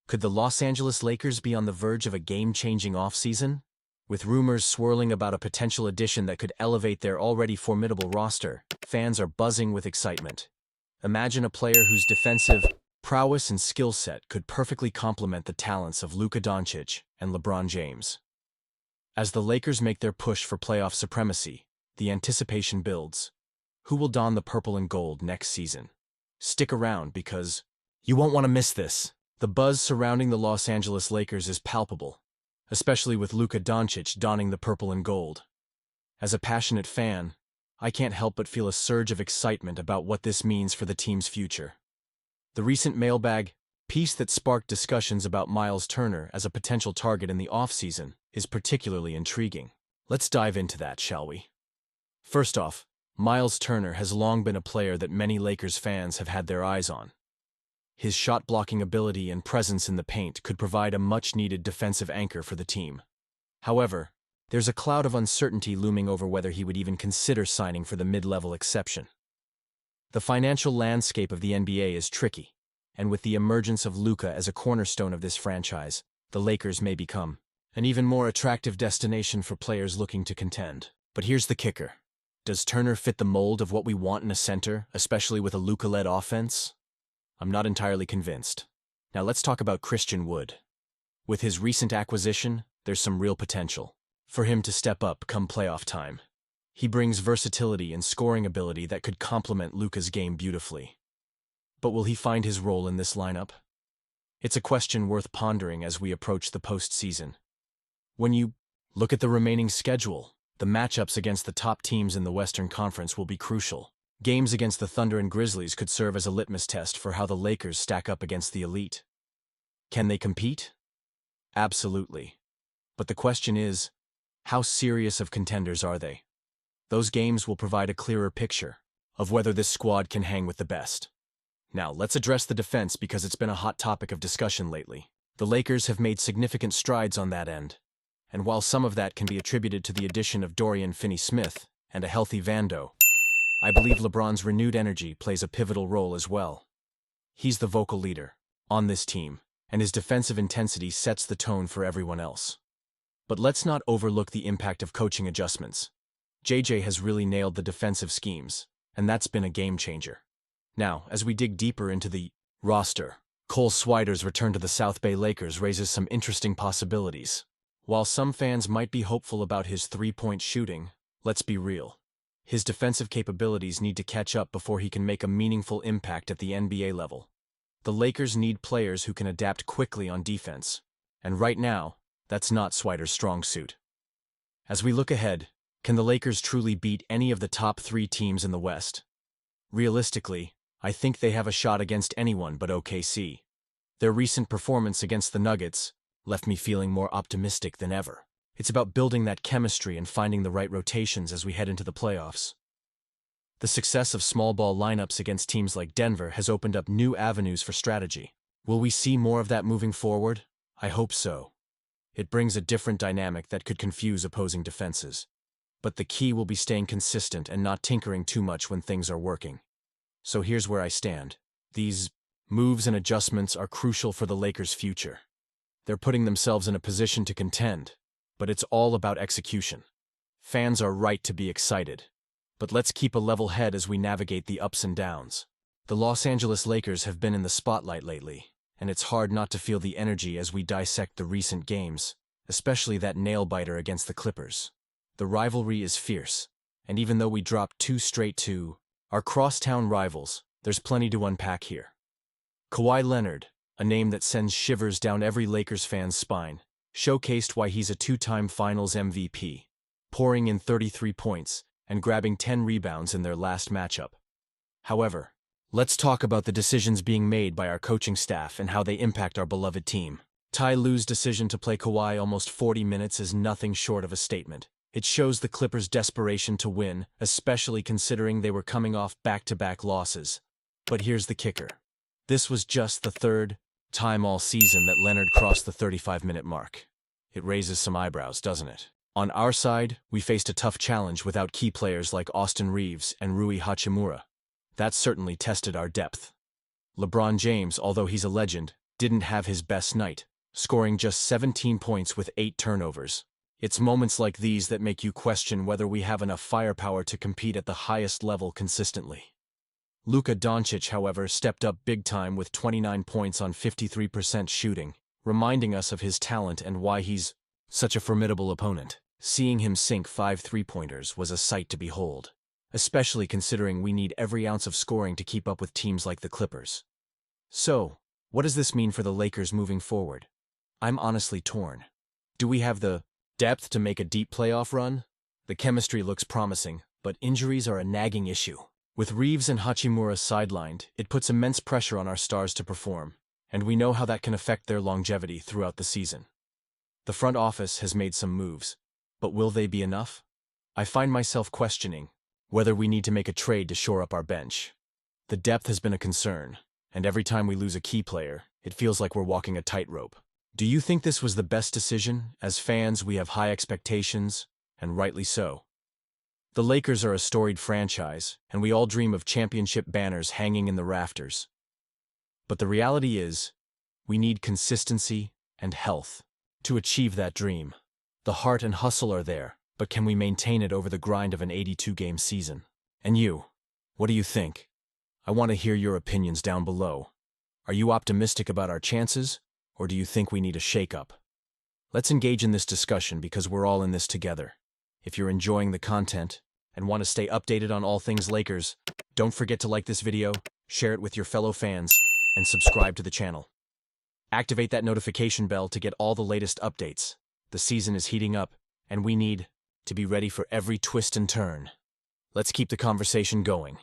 Could the Los Angeles Lakers be on the verge of a game-changing offseason? With rumors swirling about a potential addition that could elevate their already formidable roster, fans are buzzing with excitement. Imagine a player whose defensive prowess and skill set could perfectly complement the talents of Luka Doncic and LeBron James. As the Lakers make their push for playoff supremacy, the anticipation builds. Who will don the purple and gold next season? Stick around because you won't want to miss this. The buzz surrounding the Los Angeles Lakers is palpable, especially with Luka Doncic donning the purple and gold. As a passionate fan, I can't help but feel a surge of excitement about what this means for the team's future. The recent mailbag piece that sparked discussions about Miles Turner as a potential target in the offseason is particularly intriguing. Let's dive into that, shall we? First off, Miles Turner has long been a player that many Lakers fans have had their eyes on. His shot-blocking ability and presence in the paint could provide a much-needed defensive anchor for the team. However, there's a cloud of uncertainty looming over whether he would even consider signing for the mid-level exception. The financial landscape of the NBA is tricky, and with the emergence of Luka as a cornerstone of this franchise, the Lakers may become an even more attractive destination for players looking to contend. But here's the kicker. Does Turner fit the mold of what we want in a center, especially with a Luka-led offense? I'm not entirely convinced. Now let's talk about Christian Wood. With his recent acquisition, there's some real potential for him to step up come playoff time. He brings versatility and scoring ability that could complement Luka's game beautifully. But will he find his role in this lineup? It's a question worth pondering as we approach the postseason. When you look at the remaining schedule, the matchups against the top teams in the Western Conference will be crucial. Games against the Thunder and Grizzlies could serve as a litmus test for how the Lakers stack up against the elite. Can they compete? Absolutely. But the question is, how serious of contenders are they? Those games will provide a clearer picture of whether this squad can hang with the best. Now, let's address the defense because it's been a hot topic of discussion lately. The Lakers have made significant strides on that end, and while some of that can be attributed to the addition of Dorian Finney-Smith and a healthy Vando, I believe LeBron's renewed energy plays a pivotal role as well. He's the vocal leader on this team, and his defensive intensity sets the tone for everyone else. But let's not overlook the impact of coaching adjustments. JJ has really nailed the defensive schemes, and that's been a game-changer. Now, as we dig deeper into the roster, Cole Swider's return to the South Bay Lakers raises some interesting possibilities. While some fans might be hopeful about his three-point shooting, let's be real. His defensive capabilities need to catch up before he can make a meaningful impact at the NBA level. The Lakers need players who can adapt quickly on defense, and right now, that's not Swider's strong suit. As we look ahead, can the Lakers truly beat any of the top three teams in the West? Realistically, I think they have a shot against anyone but OKC. Their recent performance against the Nuggets left me feeling more optimistic than ever. It's about building that chemistry and finding the right rotations as we head into the playoffs. The success of small ball lineups against teams like Denver has opened up new avenues for strategy. Will we see more of that moving forward? I hope so. It brings a different dynamic that could confuse opposing defenses. But the key will be staying consistent and not tinkering too much when things are working. So here's where I stand. These moves and adjustments are crucial for the Lakers' future. They're putting themselves in a position to contend. But it's all about execution. Fans are right to be excited. But let's keep a level head as we navigate the ups and downs. The Los Angeles Lakers have been in the spotlight lately, and it's hard not to feel the energy as we dissect the recent games, especially that nail-biter against the Clippers. The rivalry is fierce, and even though we dropped 2 straight to our crosstown rivals, there's plenty to unpack here. Kawhi Leonard, a name that sends shivers down every Lakers fan's spine, showcased why he's a 2-time Finals MVP, pouring in 33 points and grabbing 10 rebounds in their last matchup. However, let's talk about the decisions being made by our coaching staff and how they impact our beloved team. Ty Lue's decision to play Kawhi almost 40 minutes is nothing short of a statement. It shows the Clippers' desperation to win, especially considering they were coming off back-to-back losses. But here's the kicker. This was just the third time all season that Leonard crossed the 35-minute mark. It raises some eyebrows, doesn't it? On our side, we faced a tough challenge without key players like Austin Reeves and Rui Hachimura. That certainly tested our depth. LeBron James, although he's a legend, didn't have his best night, scoring just 17 points with 8 turnovers. It's moments like these that make you question whether we have enough firepower to compete at the highest level consistently. Luka Doncic, however, stepped up big time with 29 points on 53% shooting, reminding us of his talent and why he's such a formidable opponent. Seeing him sink 5 three-pointers was a sight to behold, especially considering we need every ounce of scoring to keep up with teams like the Clippers. So, what does this mean for the Lakers moving forward? I'm honestly torn. Do we have the depth to make a deep playoff run? The chemistry looks promising, but injuries are a nagging issue. With Reeves and Hachimura sidelined, it puts immense pressure on our stars to perform, and we know how that can affect their longevity throughout the season. The front office has made some moves, but will they be enough? I find myself questioning whether we need to make a trade to shore up our bench. The depth has been a concern, and every time we lose a key player, it feels like we're walking a tightrope. Do you think this was the best decision? As fans, we have high expectations, and rightly so. The Lakers are a storied franchise, and we all dream of championship banners hanging in the rafters. But the reality is, we need consistency and health to achieve that dream. The heart and hustle are there, but can we maintain it over the grind of an 82-game season? And you, what do you think? I want to hear your opinions down below. Are you optimistic about our chances, or do you think we need a shake-up? Let's engage in this discussion because we're all in this together. If you're enjoying the content and want to stay updated on all things Lakers, don't forget to like this video, share it with your fellow fans, and subscribe to the channel. Activate that notification bell to get all the latest updates. The season is heating up, and we need to be ready for every twist and turn. Let's keep the conversation going.